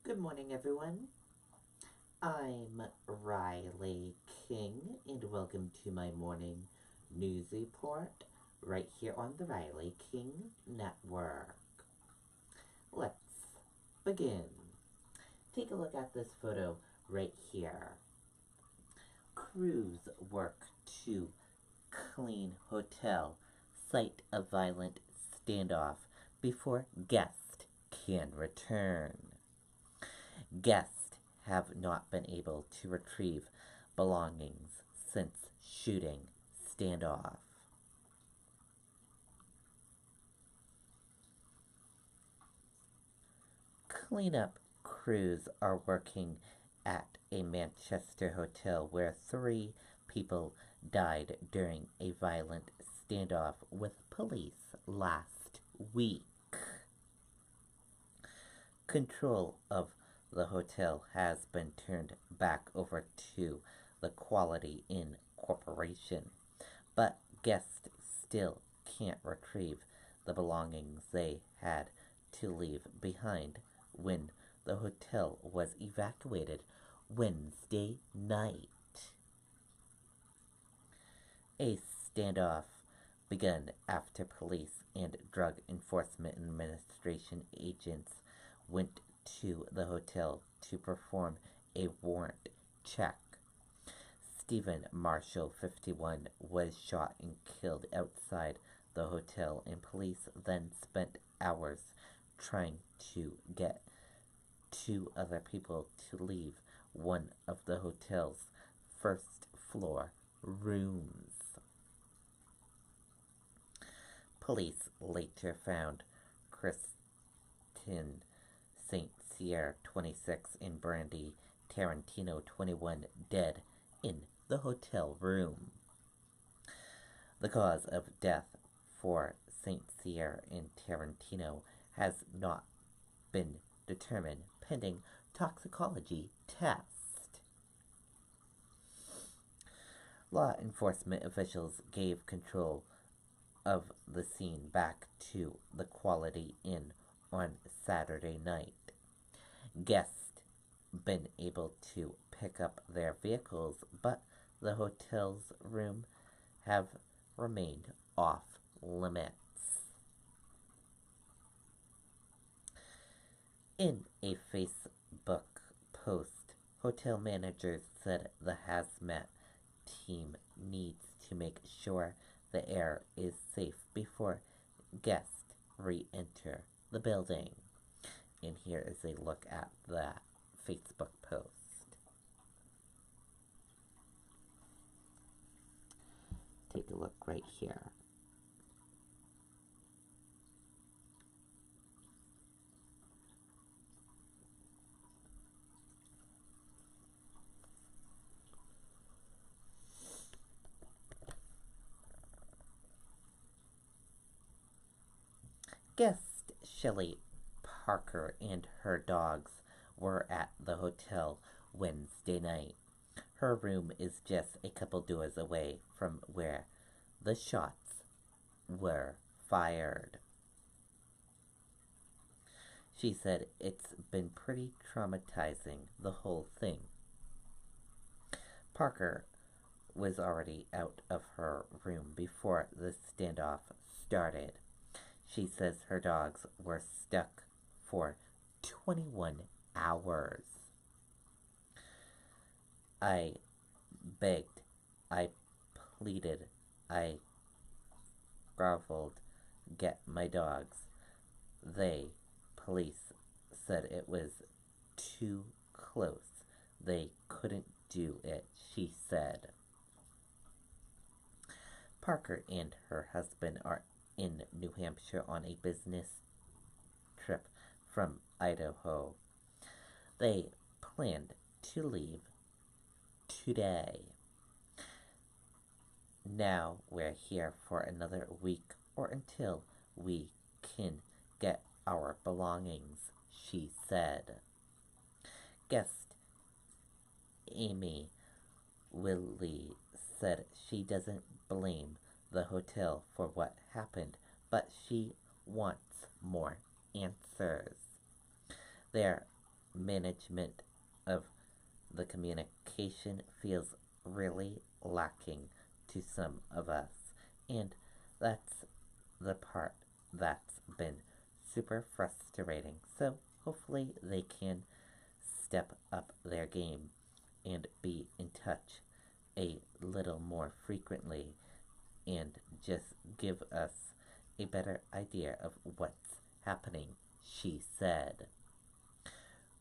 Good morning, everyone. I'm Riley King, and welcome to my morning news report right here on the Riley King Network. Let's begin. Take a look at this photo right here. Crews work to clean hotel site of violent standoff before guest can return. Guests have not been able to retrieve belongings since shooting standoff. Cleanup crews are working at a Manchester hotel where 3 people died during a violent standoff with police last week. Control of the hotel has been turned back over to the Quality Inn Corporation, but guests still can't retrieve the belongings they had to leave behind when the hotel was evacuated Wednesday night. A standoff began after police and Drug Enforcement Administration agents went to the hotel to perform a warrant check. Stephen Marshall, 51, was shot and killed outside the hotel, and police then spent hours trying to get 2 other people to leave one of the hotel's first floor rooms. Police later found Kristen St. Cyr, 26, and Brandy Tarantino, 21, dead in the hotel room. The cause of death for St. Cyr and Tarantino has not been determined pending toxicology test. Law enforcement officials gave control of the scene back to the Quality Inn on Saturday night. Guests been able to pick up their vehicles, but the hotel's room have remained off limits. In a Facebook post, hotel managers said the hazmat team needs to make sure the air is safe before guests re-enter the building. And here is a look at that Facebook post. Take a look right here. Guest Shelley Parker and her dogs were at the hotel Wednesday night. Her room is just a couple doors away from where the shots were fired. She said it's been pretty traumatizing, the whole thing. Parker was already out of her room before the standoff started. She says her dogs were stuck for 21 hours. I begged, I pleaded, I groveled, get my dogs. They, police, said it was too close. They couldn't do it, she said. Parker and her husband are in New Hampshire on a business trip from Idaho. They planned to leave today. Now we're here for another week or until we can get our belongings, she said. Guest Amy Willie said she doesn't blame the hotel for what happened, but she wants more answers. They're management of the communication feels really lacking to some of us. And that's the part that's been super frustrating. So hopefully they can step up their game and be in touch a little more frequently and just give us a better idea of what's happening, she said.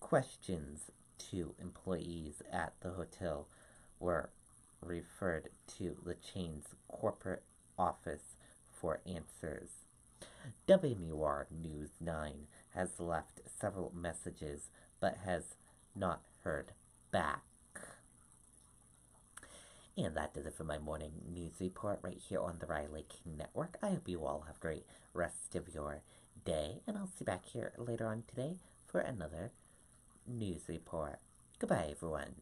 Questions to employees at the hotel were referred to the chain's corporate office for answers. WMUR News 9 has left several messages but has not heard back. And that does it for my morning news report right here on the Riley King Network. I hope you all have a great rest of your day, and I'll see you back here later on today for another news report. Goodbye, everyone.